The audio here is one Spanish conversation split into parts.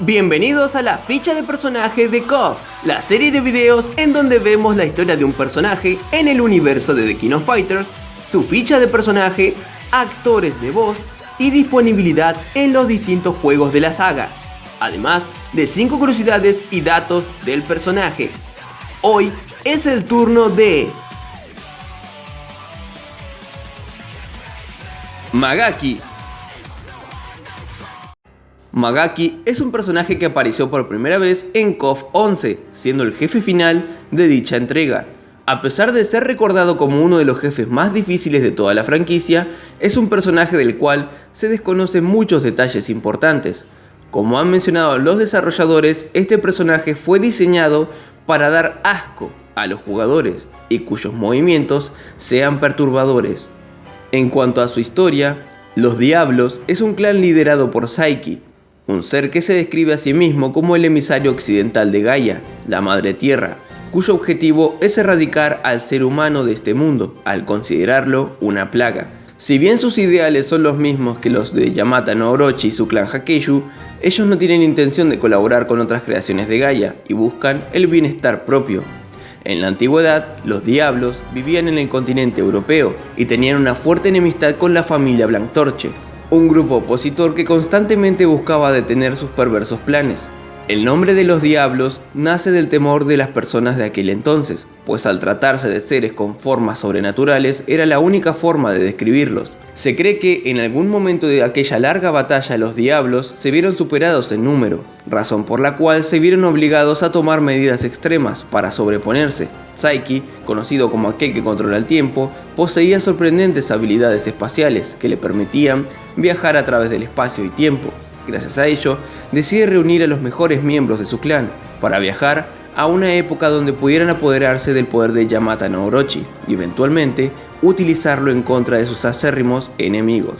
Bienvenidos a la ficha de personaje de KOF, la serie de videos en donde vemos la historia de un personaje en el universo de The King of Fighters, su ficha de personaje, actores de voz y disponibilidad en los distintos juegos de la saga, además de 5 curiosidades y datos del personaje. Hoy es el turno de Magaki. Magaki es un personaje que apareció por primera vez en KOF 11, siendo el jefe final de dicha entrega. A pesar de ser recordado como uno de los jefes más difíciles de toda la franquicia, es un personaje del cual se desconocen muchos detalles importantes. Como han mencionado los desarrolladores, este personaje fue diseñado para dar asco a los jugadores y cuyos movimientos sean perturbadores. En cuanto a su historia, los Diablos es un clan liderado por Saiki, un ser que se describe a sí mismo como el emisario occidental de Gaia, la Madre Tierra, cuyo objetivo es erradicar al ser humano de este mundo, al considerarlo una plaga. Si bien sus ideales son los mismos que los de Yamata no Orochi y su clan Hakeyu, ellos no tienen intención de colaborar con otras creaciones de Gaia y buscan el bienestar propio. En la antigüedad, los Diablos vivían en el continente europeo y tenían una fuerte enemistad con la familia Blanctorche, un grupo opositor que constantemente buscaba detener sus perversos planes. El nombre de los Diablos nace del temor de las personas de aquel entonces, pues al tratarse de seres con formas sobrenaturales era la única forma de describirlos. Se cree que en algún momento de aquella larga batalla los Diablos se vieron superados en número, razón por la cual se vieron obligados a tomar medidas extremas para sobreponerse. Saiki, conocido como aquel que controla el tiempo, poseía sorprendentes habilidades espaciales que le permitían viajar a través del espacio y tiempo. Gracias a ello, decide reunir a los mejores miembros de su clan para viajar a una época donde pudieran apoderarse del poder de Yamata no Orochi y eventualmente utilizarlo en contra de sus acérrimos enemigos.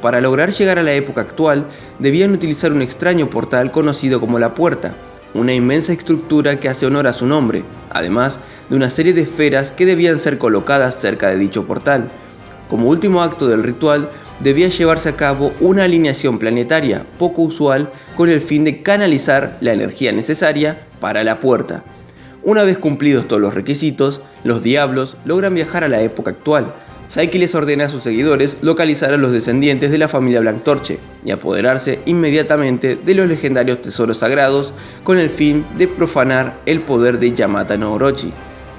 Para lograr llegar a la época actual, debían utilizar un extraño portal conocido como la Puerta, una inmensa estructura que hace honor a su nombre, además de una serie de esferas que debían ser colocadas cerca de dicho portal. Como último acto del ritual, debía llevarse a cabo una alineación planetaria poco usual con el fin de canalizar la energía necesaria para la puerta. Una vez cumplidos todos los requisitos, los Diablos logran viajar a la época actual. Saiki les ordena a sus seguidores localizar a los descendientes de la familia Blanctorche y apoderarse inmediatamente de los legendarios tesoros sagrados con el fin de profanar el poder de Yamata no Orochi.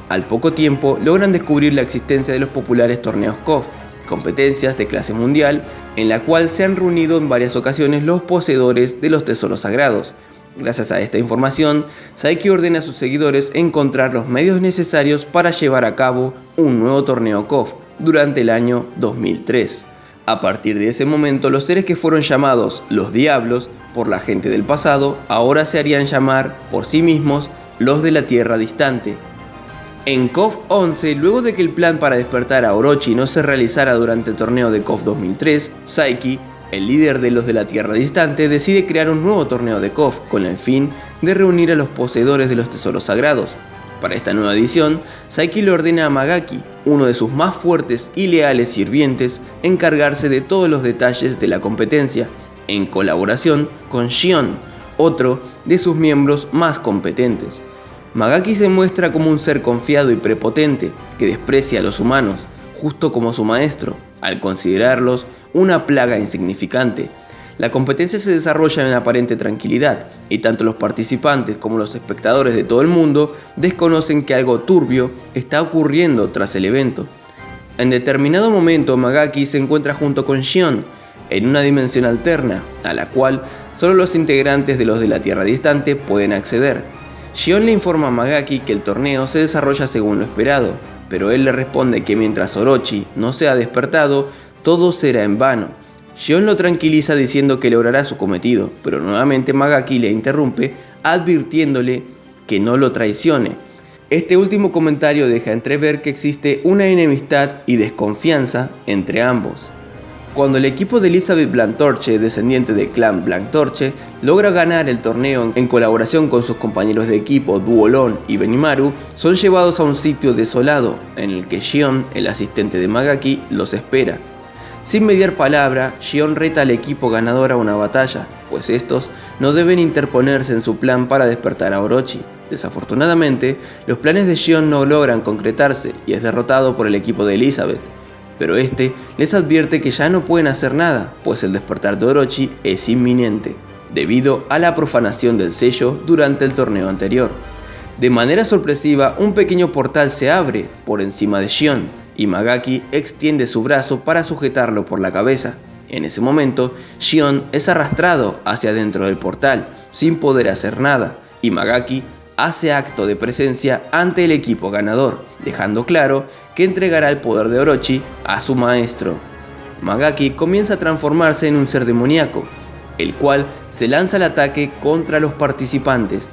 Al poco tiempo logran descubrir la existencia de los populares torneos KOF, competencias de clase mundial, en la cual se han reunido en varias ocasiones los poseedores de los tesoros sagrados. Gracias a esta información, Saiki ordena a sus seguidores encontrar los medios necesarios para llevar a cabo un nuevo torneo KOF durante el año 2003. A partir de ese momento, los seres que fueron llamados los Diablos por la gente del pasado, ahora se harían llamar por sí mismos los de la Tierra Distante. En KOF 11, luego de que el plan para despertar a Orochi no se realizara durante el torneo de KOF 2003, Saiki, el líder de los de la Tierra Distante, decide crear un nuevo torneo de KOF con el fin de reunir a los poseedores de los tesoros sagrados. Para esta nueva edición, Saiki le ordena a Magaki, uno de sus más fuertes y leales sirvientes, encargarse de todos los detalles de la competencia, en colaboración con Shion, otro de sus miembros más competentes. Magaki se muestra como un ser confiado y prepotente que desprecia a los humanos, justo como su maestro, al considerarlos una plaga insignificante. La competencia se desarrolla en aparente tranquilidad y tanto los participantes como los espectadores de todo el mundo desconocen que algo turbio está ocurriendo tras el evento. En determinado momento, Magaki se encuentra junto con Shion en una dimensión alterna, a la cual solo los integrantes de los de la Tierra Distante pueden acceder. Shion le informa a Magaki que el torneo se desarrolla según lo esperado, pero él le responde que mientras Orochi no sea despertado, todo será en vano. Shion lo tranquiliza diciendo que logrará su cometido, pero nuevamente Magaki le interrumpe advirtiéndole que no lo traicione. Este último comentario deja entrever que existe una enemistad y desconfianza entre ambos. Cuando el equipo de Elizabeth Blanctorche, descendiente del clan Blanctorche, logra ganar el torneo en colaboración con sus compañeros de equipo Duolon y Benimaru, son llevados a un sitio desolado, en el que Shion, el asistente de Magaki, los espera. Sin mediar palabra, Shion reta al equipo ganador a una batalla, pues estos no deben interponerse en su plan para despertar a Orochi. Desafortunadamente, los planes de Shion no logran concretarse y es derrotado por el equipo de Elizabeth. Pero este les advierte que ya no pueden hacer nada, pues el despertar de Orochi es inminente, debido a la profanación del sello durante el torneo anterior. De manera sorpresiva, un pequeño portal se abre por encima de Shion, y Magaki extiende su brazo para sujetarlo por la cabeza. En ese momento, Shion es arrastrado hacia adentro del portal, sin poder hacer nada, y Magaki hace acto de presencia ante el equipo ganador, dejando claro que entregará el poder de Orochi a su maestro. Magaki comienza a transformarse en un ser demoníaco, el cual se lanza al ataque contra los participantes.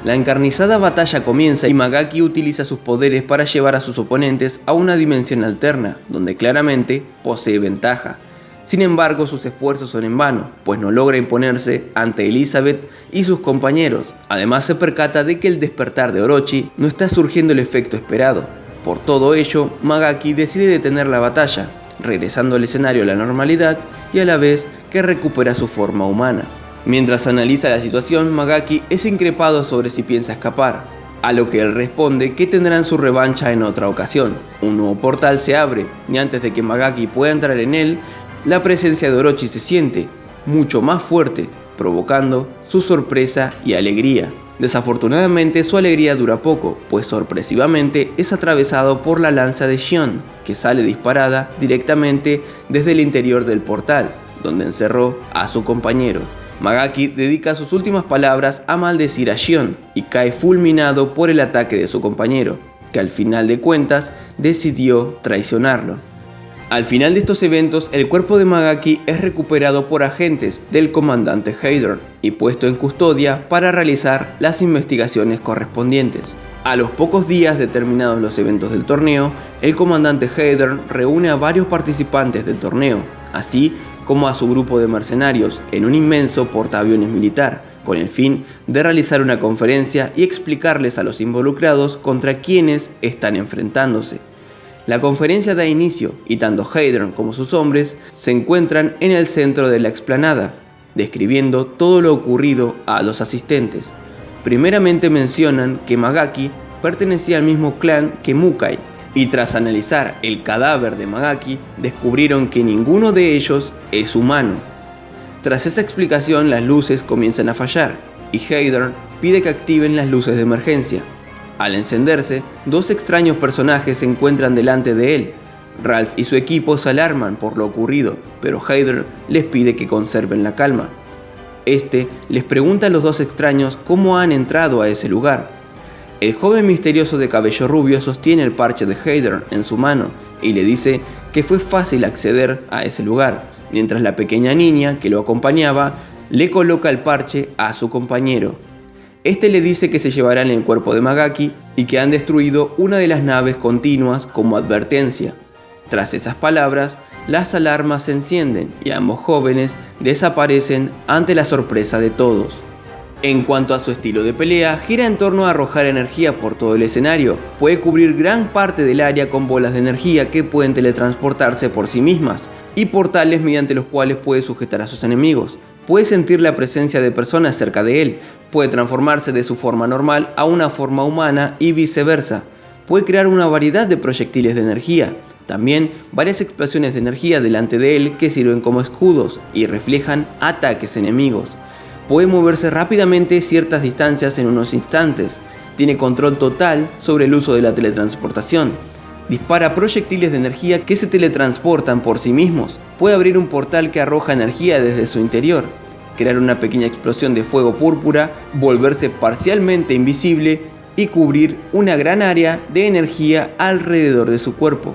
La encarnizada batalla comienza y Magaki utiliza sus poderes para llevar a sus oponentes a una dimensión alterna, donde claramente posee ventaja. Sin embargo, sus esfuerzos son en vano, pues no logra imponerse ante Elizabeth y sus compañeros. Además, se percata de que el despertar de Orochi no está surgiendo el efecto esperado. Por todo ello, Magaki decide detener la batalla, regresando al escenario a la normalidad y a la vez que recupera su forma humana. Mientras analiza la situación, Magaki es increpado sobre si piensa escapar, a lo que él responde que tendrán su revancha en otra ocasión. Un nuevo portal se abre y antes de que Magaki pueda entrar en él, la presencia de Orochi se siente mucho más fuerte, provocando su sorpresa y alegría. Desafortunadamente su alegría dura poco, pues sorpresivamente es atravesado por la lanza de Shion, que sale disparada directamente desde el interior del portal, donde encerró a su compañero. Magaki dedica sus últimas palabras a maldecir a Shion y cae fulminado por el ataque de su compañero, que al final de cuentas decidió traicionarlo. Al final de estos eventos, el cuerpo de Magaki es recuperado por agentes del comandante Heidern y puesto en custodia para realizar las investigaciones correspondientes. A los pocos días de terminados los eventos del torneo, el comandante Heidern reúne a varios participantes del torneo, así como a su grupo de mercenarios, en un inmenso portaaviones militar, con el fin de realizar una conferencia y explicarles a los involucrados contra quienes están enfrentándose. La conferencia da inicio y tanto Heidern como sus hombres se encuentran en el centro de la explanada, describiendo todo lo ocurrido a los asistentes. Primeramente mencionan que Magaki pertenecía al mismo clan que Mukai, y tras analizar el cadáver de Magaki, descubrieron que ninguno de ellos es humano. Tras esa explicación, las luces comienzan a fallar, y Heidern pide que activen las luces de emergencia. Al encenderse, dos extraños personajes se encuentran delante de él. Ralph y su equipo se alarman por lo ocurrido, pero Heidern les pide que conserven la calma. Este les pregunta a los dos extraños cómo han entrado a ese lugar. El joven misterioso de cabello rubio sostiene el parche de Heidern en su mano y le dice que fue fácil acceder a ese lugar, mientras la pequeña niña que lo acompañaba le coloca el parche a su compañero. Este le dice que se llevarán el cuerpo de Magaki y que han destruido una de las naves continuas como advertencia. Tras esas palabras, las alarmas se encienden y ambos jóvenes desaparecen ante la sorpresa de todos. En cuanto a su estilo de pelea, gira en torno a arrojar energía por todo el escenario. Puede cubrir gran parte del área con bolas de energía que pueden teletransportarse por sí mismas y portales mediante los cuales puede sujetar a sus enemigos. Puede sentir la presencia de personas cerca de él, puede transformarse de su forma normal a una forma humana y viceversa. Puede crear una variedad de proyectiles de energía. También varias explosiones de energía delante de él que sirven como escudos y reflejan ataques enemigos. Puede moverse rápidamente ciertas distancias en unos instantes. Tiene control total sobre el uso de la teletransportación. Dispara proyectiles de energía que se teletransportan por sí mismos. Puede abrir un portal que arroja energía desde su interior, crear una pequeña explosión de fuego púrpura, volverse parcialmente invisible y cubrir una gran área de energía alrededor de su cuerpo.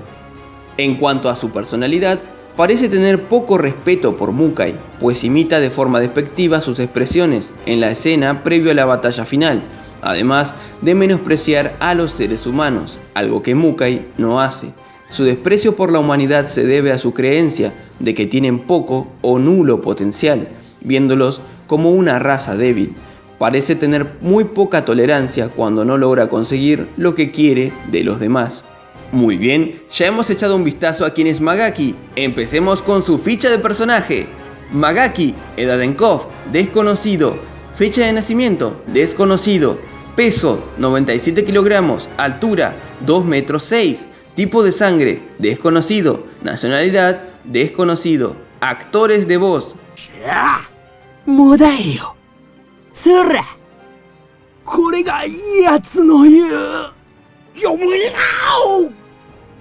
En cuanto a su personalidad, parece tener poco respeto por Mukai, pues imita de forma despectiva sus expresiones en la escena previo a la batalla final, además de menospreciar a los seres humanos, algo que Mukai no hace. Su desprecio por la humanidad se debe a su creencia de que tienen poco o nulo potencial, viéndolos como una raza débil. Parece tener muy poca tolerancia cuando no logra conseguir lo que quiere de los demás. Muy bien, ya hemos echado un vistazo a quién es Magaki. Empecemos con su ficha de personaje. Magaki, edad en KOF, desconocido. Fecha de nacimiento, desconocido. Peso, 97 kilogramos. Altura, 2 metros 6. Tipo de sangre, desconocido. Nacionalidad, desconocido. Actores de voz. もだえよ。そら。これがいいやつの言う。よむやお。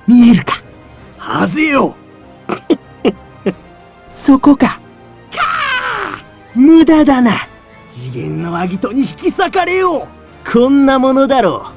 見えるか。はぜよ。そこか。かあ。無駄だな。次元のアギトに引き裂かれよう。こんなものだろ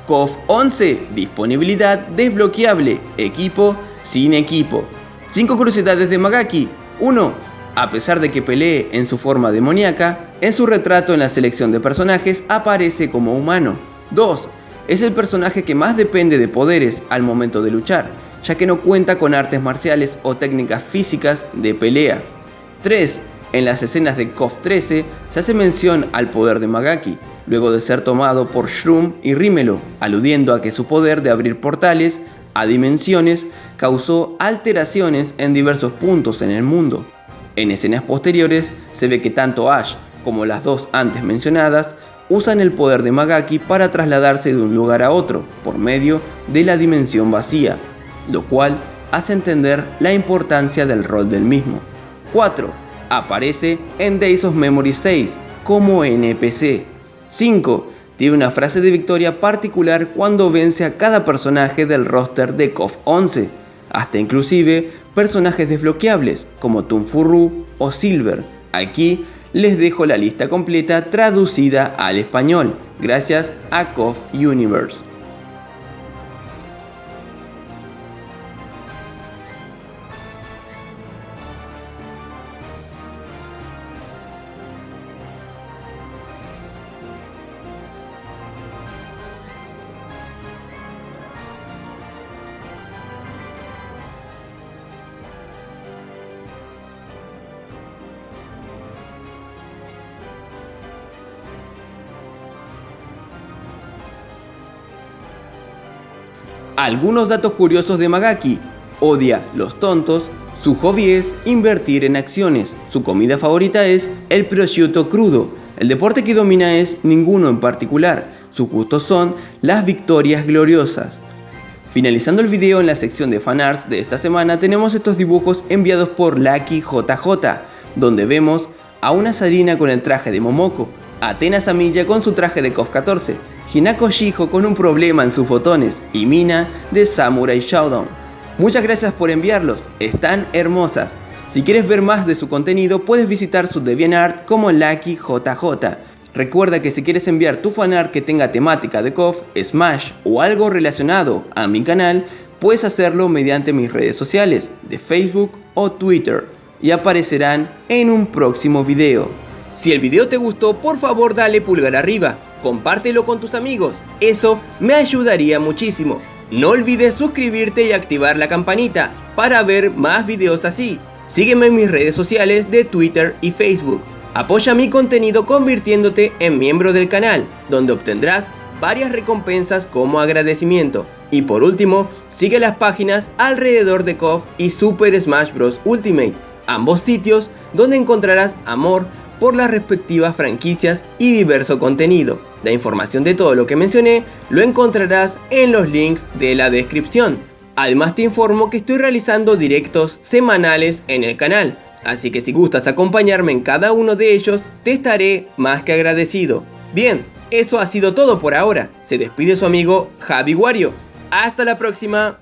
う。 KOF 11, disponibilidad desbloqueable, equipo sin equipo. 5 curiosidades de Magaki. 1. A pesar de que pelee en su forma demoníaca, en su retrato en la selección de personajes aparece como humano. 2. Es el personaje que más depende de poderes al momento de luchar, ya que no cuenta con artes marciales o técnicas físicas de pelea. 3. En las escenas de KOF 13 se hace mención al poder de Magaki, luego de ser tomado por Shroom y Rímelo, aludiendo a que su poder de abrir portales a dimensiones causó alteraciones en diversos puntos en el mundo. En escenas posteriores se ve que tanto Ash como las dos antes mencionadas usan el poder de Magaki para trasladarse de un lugar a otro por medio de la dimensión vacía, lo cual hace entender la importancia del rol del mismo. 4. Aparece en Days of Memory 6 como NPC. 5. Tiene una frase de victoria particular cuando vence a cada personaje del roster de KOF 11, hasta inclusive personajes desbloqueables como Tunfurru o Silver. Aquí les dejo la lista completa traducida al español, gracias a KOF Universe. Algunos datos curiosos de Magaki. Odia los tontos, su hobby es invertir en acciones, su comida favorita es el prosciutto crudo, el deporte que domina es ninguno en particular, sus gustos son las victorias gloriosas. Finalizando el video, en la sección de fanarts de esta semana tenemos estos dibujos enviados por Lucky JJ, donde vemos a una Sarina con el traje de Momoko, a Athena Samilla con su traje de KOF 14, Hinako Shijo con un problema en sus botones y Mina de Samurai Shodown. Muchas gracias por enviarlos, están hermosas. Si quieres ver más de su contenido puedes visitar su DeviantArt como Lucky JJ. Recuerda que si quieres enviar tu fanart que tenga temática de KOF, Smash o algo relacionado a mi canal, puedes hacerlo mediante mis redes sociales de Facebook o Twitter y aparecerán en un próximo video. Si el video te gustó, por favor dale pulgar arriba, compártelo con tus amigos, eso me ayudaría muchísimo. No olvides suscribirte y activar la campanita para ver más videos así. Sígueme en mis redes sociales de Twitter y Facebook. Apoya mi contenido convirtiéndote en miembro del canal, donde obtendrás varias recompensas como agradecimiento. Y por último, sigue las páginas alrededor de KOF y Super Smash Bros. Ultimate, ambos sitios donde encontrarás amor por las respectivas franquicias y diverso contenido. La información de todo lo que mencioné lo encontrarás en los links de la descripción. Además te informo que estoy realizando directos semanales en el canal, así que si gustas acompañarme en cada uno de ellos, te estaré más que agradecido. Bien, eso ha sido todo por ahora. Se despide su amigo Javi Wario. Hasta la próxima.